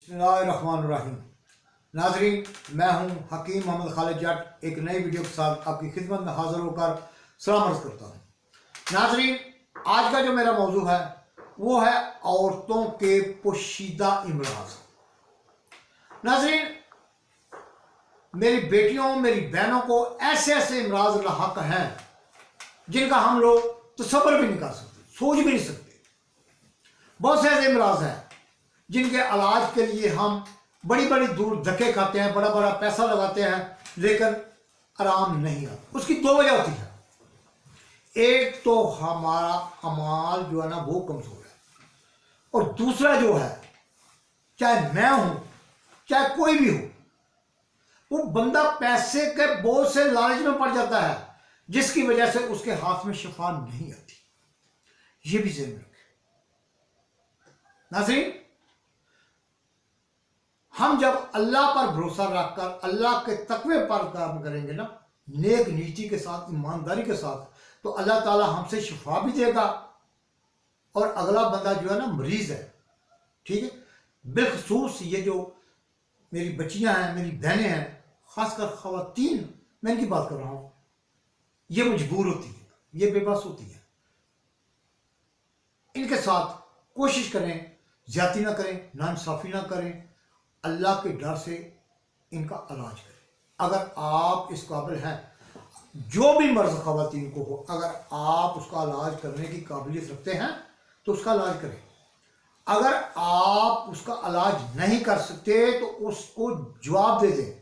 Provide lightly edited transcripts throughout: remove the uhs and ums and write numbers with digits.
बिस्मिल्लाहिर्रहमानिर्रहीम। नाज़रीन, मैं हूं हकीम मोहम्मद खालिद जट एक नई वीडियो के साथ आपकी खिदमत में हाज़िर होकर सलाम अर्ज़ करता हूं। नाज़रीन, आज का जो मेरा मौजू है वो है औरतों के पोशीदा इमराज। नाज़रीन, मेरी बेटियों मेरी बहनों को ऐसे ऐसे इमराज लाहक हैं जिनका हम लोग तसव्वुर भी नहीं कर सकते, सोच भी नहीं सकते। बहुत से ऐसे इमराज हैं जिनके इलाज के लिए हम बड़ी बड़ी दूर धक्के खाते हैं, बड़ा बड़ा पैसा लगाते हैं, लेकिन आराम नहीं आता। उसकी दो वजह होती है। एक तो हमारा अमाल जो है ना वो कमजोर है, और दूसरा जो है, चाहे मैं हूं चाहे कोई भी हो, वो बंदा पैसे के बोझ से लालच में पड़ जाता है, जिसकी वजह से उसके हाथ में शिफा नहीं आती। ये भी ज़हन में रखें। नाज़रीन, हम जब अल्लाह पर भरोसा रखकर अल्लाह के तकवे पर काम करेंगे ना, नेक नीति के साथ, ईमानदारी के साथ, तो अल्लाह ताला हमसे शिफा भी देगा। और अगला बंदा जो है ना मरीज है, ठीक है, बिलखसूस ये जो मेरी बच्चियां हैं, मेरी बहनें हैं, खासकर ख़वातीन, मैं इनकी बात कर रहा हूँ, ये मजबूर होती है, ये बेबस होती है। इनके साथ कोशिश करें, ज्यादती ना करें, नाइंसाफ़ी ना करें, अल्लाह के डर से इनका इलाज करें। अगर आप इस काबिल हैं, जो भी मर्ज ख़वातीन को हो, अगर आप उसका इलाज करने की काबिलियत रखते हैं तो उसका इलाज करें। अगर आप उसका इलाज नहीं कर सकते तो उसको जवाब दे दें,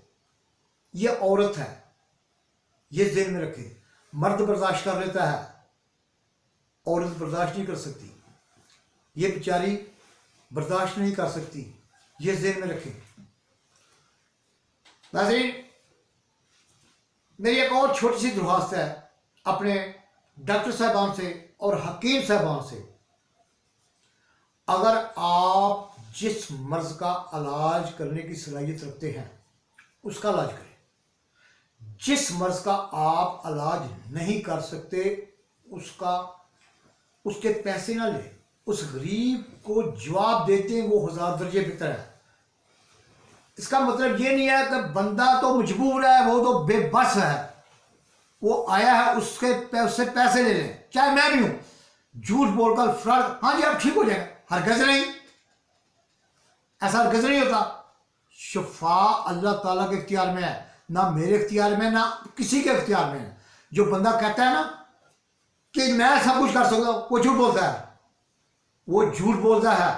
ये औरत है, ये ज़हन में रखें। मर्द बर्दाश्त कर लेता है, औरत बर्दाश्त नहीं कर सकती। ये बेचारी बर्दाश्त नहीं कर सकती, ये ज़हन में रखें। नाज़रीन, मेरी एक और छोटी सी दरख्वास्त है अपने डॉक्टर साहबान से और हकीम साहबान से। अगर आप जिस मर्ज का इलाज करने की सलाहियत रखते हैं उसका इलाज करें। जिस मर्ज का आप इलाज नहीं कर सकते उसके पैसे ना लें। उस गरीब को जवाब देते हैं वो 1000 दर्जे बेहतर है। इसका मतलब ये नहीं है कि बंदा तो मजबूर है, वो तो बेबस है, वो आया है उससे पैसे ले लें। चाहे मैं भी हूं, झूठ बोलकर फ्रॉड, हाँ जी आप ठीक हो जाएगा, हरगिज़ नहीं, ऐसा हरगिज़ नहीं होता। शिफा अल्लाह ताला के इख्तियार में है, ना मेरे इख्तियार में, ना किसी के इख्तियार में है। जो बंदा कहता है ना कि मैं सब कुछ कर सकता हूं, वो झूठ बोलता है, वो झूठ बोलता है।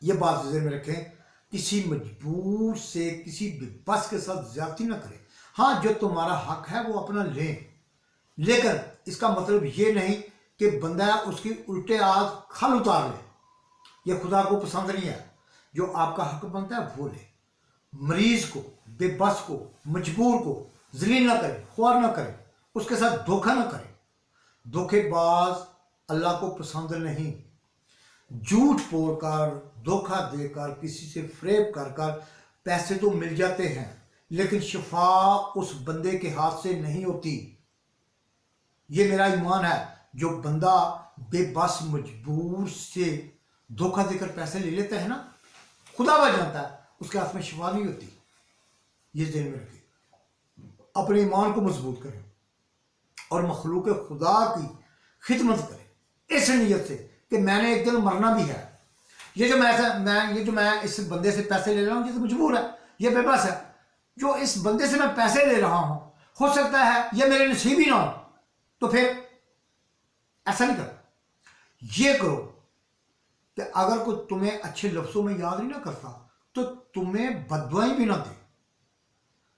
ये बात ज़हन में रखें। किसी मजबूर से, किसी बेबस के साथ ज्यादती ना करें। हाँ, जो तुम्हारा हक है वो अपना लें, लेकिन इसका मतलब ये नहीं कि बंदा उसकी उल्टे आज खल उतार ले। ये खुदा को पसंद नहीं है। जो आपका हक बनता है वो ले। मरीज को, बेबस को, मजबूर को जलील ना करें, ख्वार ना करें, उसके साथ धोखा ना करें। धोखेबाज अल्लाह को पसंद नहीं। झूठ बोलकर, धोखा देकर, किसी से फ्रेब कर कर पैसे तो मिल जाते हैं, लेकिन शिफा उस बंदे के हाथ से नहीं होती। ये मेरा ईमान है। जो बंदा बेबस मजबूर से धोखा देकर पैसे ले लेता है ना, खुदा वह जानता है उसके हाथ में शिफा नहीं होती। ये ज़हन में रखिए। अपने ईमान को मजबूत करें और मखलूक खुदा की खिदमत करें इस नीयत से कि मैंने एक दिन मरना भी है। ये जो मैं इस बंदे से पैसे ले रहा हूँ, ये तो मजबूर है, ये बेबस है। जो इस बंदे से मैं पैसे ले रहा हूँ, हो सकता है ये मेरे नसीब ही ना हो, तो फिर ऐसा नहीं करो। ये करो कि अगर कोई तुम्हें अच्छे लफ्ज़ों में याद नहीं ना करता तो तुम्हें बददुआएं भी ना दे।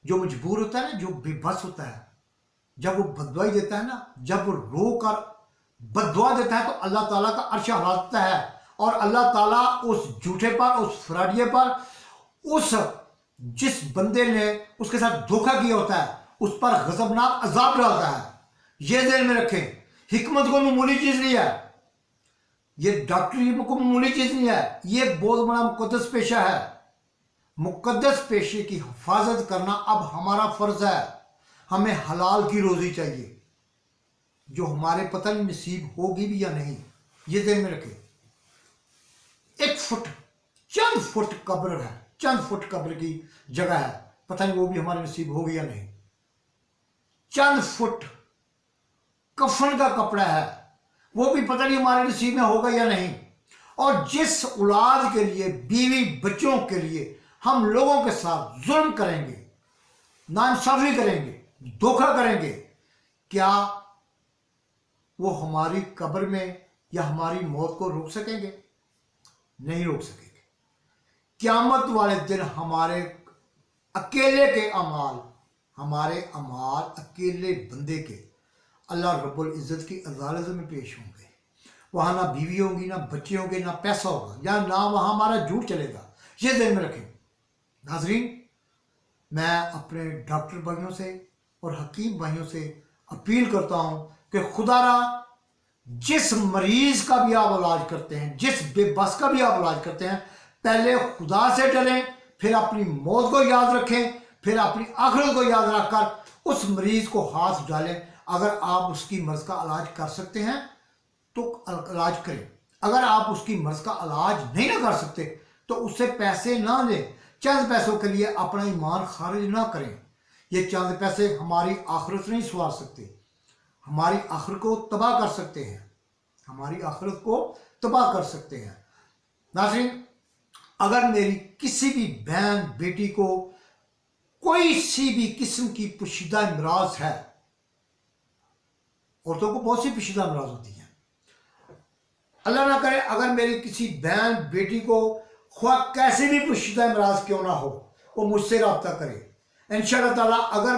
जो मजबूर होता है ना, जो बेबस होता है, जब वो बददुआई देता है ना, जब वो रो कर बददुआ देता है तो अल्लाह ताला का अर्श हराता है, और अल्लाह ताला उस झूठे पर, उस फ्रॉडिये पर, उस जिस बंदे ने उसके साथ धोखा किया होता है, उस पर गजबनाक अजाब डालता है। ये ध्यान में रखें। हिकमत को मामूली चीज़ नहीं है, ये डॉक्टरी को मामूली चीज़ नहीं है, ये बहुत बड़ा मुकद्दस पेशा है। मुकद्दस पेशे की हिफाजत करना अब हमारा फ़र्ज है। हमें हलाल की रोज़ी चाहिए, जो हमारे पता नहीं नसीब होगी भी या नहीं। ये ध्यान में रखें। 1 फुट चंद फुट कब्र है, चंद फुट कब्र की जगह है, पता नहीं वो भी हमारे नसीब होगी या नहीं। चंद फुट कफन का कपड़ा है, वो भी पता नहीं हमारे नसीब में होगा या नहीं। और जिस औलाद के लिए, बीवी बच्चों के लिए हम लोगों के साथ जुल्म करेंगे, नाइंसाफी करेंगे, धोखा करेंगे, क्या वो हमारी कब्र में या हमारी मौत को रोक सकेंगे? नहीं रोक सकेंगे। क़यामत वाले दिन हमारे अकेले के अमाल, हमारे अमाल अकेले बंदे के अल्लाह रब्बुल इज़्ज़त की अदालत में पेश होंगे। वहाँ ना बीवी होगी, ना बच्चे होंगे, ना पैसा होगा, या ना वहाँ हमारा झूठ चलेगा। ये ध्यान में रखें। नाज़रीन, मैं अपने डॉक्टर भाइयों से और हकीम भाइयों से अपील करता हूँ कि खुदारा जिस मरीज़ का भी आप इलाज करते हैं, जिस बेबस का भी आप इलाज करते हैं, पहले खुदा से डरें, फिर अपनी मौत को याद रखें, फिर अपनी आखिरत को याद रखकर उस मरीज़ को हाथ डालें। अगर आप उसकी मर्ज़ का इलाज कर सकते हैं तो इलाज करें। अगर आप उसकी मर्ज़ का इलाज नहीं ना कर सकते तो उससे पैसे ना लें। चंद पैसों के लिए अपना ईमान खारिज ना करें। ये चंद पैसे हमारी आखिरत नहीं संवार सकते, हमारी आखिरत को तबाह कर सकते हैं, हमारी आखिरत को तबाह कर सकते हैं। नाज़रीन, अगर मेरी किसी भी बहन बेटी को कोई सी भी किस्म की पोशीदा इमराज है, औरतों को बहुत सी पोशीदा इमराज होती हैं, अल्लाह ना करे अगर मेरी किसी बहन बेटी को ख्वाह कैसे भी पोशीदा इमराज क्यों ना हो, वो मुझसे रब्ता करे। इंशाअल्लाह ताला अगर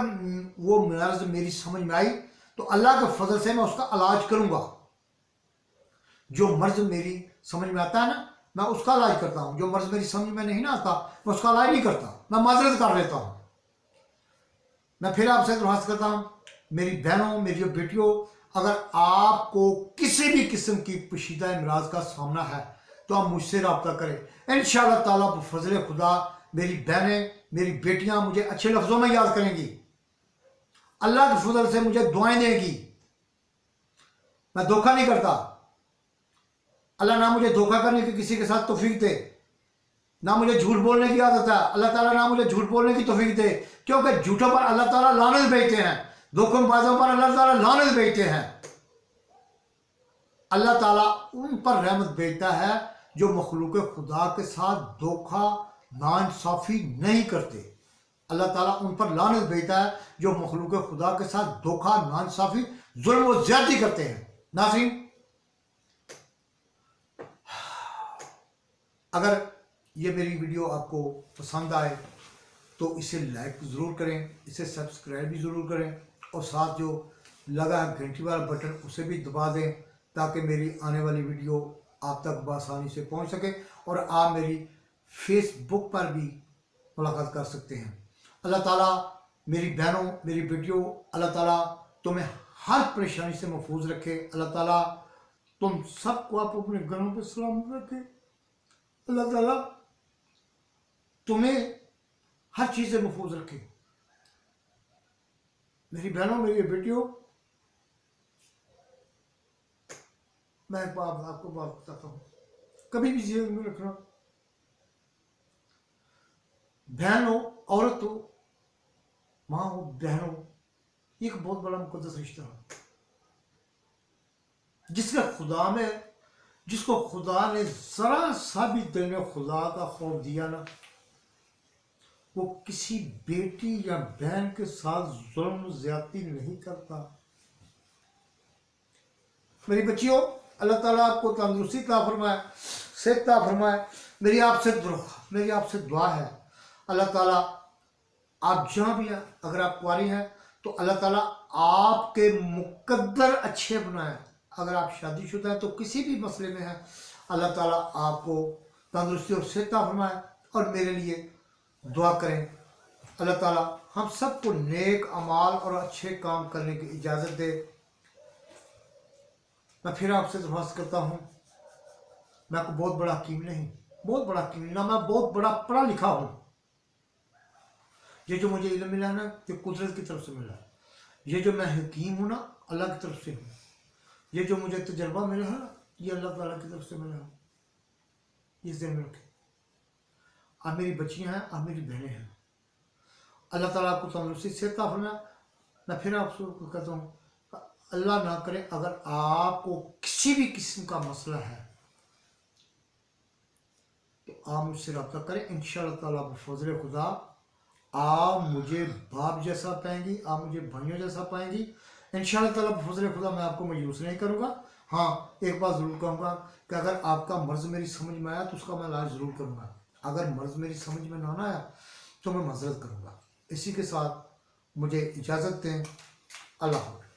वो मर्ज़ मेरी समझ में आई तो अल्लाह के फजल से मैं उसका इलाज करूँगा। जो मर्ज़ मेरी समझ में आता है ना, मैं उसका इलाज करता हूँ। जो मर्ज़ मेरी समझ में नहीं ना आता, मैं उसका इलाज नहीं करता, मैं माजरत कर लेता हूँ। मैं फिर आपसे दरख्वास्त करता हूँ, मेरी बहनों, मेरी बेटियों, अगर आपको किसी भी किस्म की पोशीदा इमराज का सामना है तो आप मुझसे रब्ता करें। इंशाअल्लाह ताला फजल खुदा मेरी बहनें, मेरी बेटियां मुझे अच्छे लफ्ज़ों में याद करेंगी, अल्लाह के फजल से मुझे दुआएं देंगी। मैं धोखा नहीं करता। अल्लाह ना मुझे धोखा करने की किसी के साथ तौफीक दे, ना मुझे झूठ बोलने की आदत है। अल्लाह ताला ना मुझे झूठ बोलने की तौफीक दे, क्योंकि झूठों पर अल्लाह ताला लानत भेजते हैं, धोखेबाजों पर अल्लाह ताला लानत भेजते हैं। अल्लाह ताला उन पर रहमत भेजता है जो मखलूक खुदा के साथ धोखा नाइंसाफी नहीं करते। अल्लाह ताला उन पर लानत भेजता है जो मखलूक खुदा के साथ धोखा नाइंसाफी जुल्म व ज्यादती करते हैं। नाज़रीन, अगर ये मेरी वीडियो आपको पसंद आए तो इसे लाइक ज़रूर करें, इसे सब्सक्राइब भी ज़रूर करें, और साथ जो लगा है घंटी वाला बटन उसे भी दबा दें, ताकि मेरी आने वाली वीडियो आप तक बआसानी से पहुंच सके और आप मेरी फेसबुक पर भी मुलाकात कर सकते हैं। अल्लाह ताला मेरी बहनों, मेरी बेटियों, अल्लाह ताला तुम्हें हर परेशानी से महफूज रखे। अल्लाह ताला तुम सबको आप अपने घरों पर सलामत रखे। अल्लाह ताला तुम्हें हर चीज़ से महफूज रखे। मेरी बहनों, मेरी बेटियों, मैं एक बात आपको बात बताता हूँ, कभी भी जेल में रखना, बहन हो, औरत हो, माँ हो, बहन हो, एक बहुत बड़ा मुकद्दस रिश्ता है। जिसको खुदा ने जरा सा भी दिल में खुदा का खौफ दिया ना, वो किसी बेटी या बहन के साथ जुल्म ज्यादती नहीं करता। मेरी बच्चियों, अल्लाह ताला आपको तंदुरुस्ती अता फरमाए, सेहत अता फरमाए। मेरी आपसे दुआ है, अल्लाह ताला आप जहाँ भी हैं, अगर आप कुंवारी हैं तो अल्लाह ताला आपके मुकद्दर अच्छे बनाए। अगर आप शादीशुदा हैं तो किसी भी मसले में हैं, अल्लाह ताला आपको तंदुरुस्ती और सेहत अता फरमाए। और मेरे लिए दुआ करें, अल्लाह ताला हम सबको नेक अमाल और अच्छे काम करने की इजाज़त दे। मैं फिर आपसे दरख्वास्त करता हूँ, मैं कोई बहुत बड़ा हकीम नहीं, ना मैं बहुत बड़ा पढ़ा लिखा हूँ। ये जो मुझे इल्म मिला ना, ये कुदरत की तरफ से मिला है। ये जो मैं हकीम हूँ ना, अल्लाह की तरफ से हूँ। ये जो मुझे तजर्बा मिला है ना, ये अल्लाह ताला की तरफ से मिला है। इस दिन में रखें। आप मेरी बच्चियां हैं, आप मेरी बहनें हैं। अल्लाह ताला आपको तंदुरुस्ती से अता फरमाए। मैं फिर आपसे कहता हूँ, अल्लाह ना करे अगर आपको किसी भी किस्म का मसला है तो आप मुझसे रब्ता करें। इंशाअल्लाह ताला बफज़ल खुदा आप मुझे बाप जैसा पाएंगी, आप मुझे भाइयों जैसा पाएंगी। इंशाअल्लाह ताला बफज़ल खुदा मैं आपको मायूस नहीं करूँगा। हाँ, एक बात ज़रूर कहूँगा कि अगर आपका मर्ज़ मेरी समझ में आया तो उसका मैं इलाज ज़रूर करूँगा। अगर मर्ज़ मेरी समझ में ना आया तो मैं मज़रत करूँगा। इसी के साथ मुझे इजाज़त दें। अल्लाह हाफ़िज़।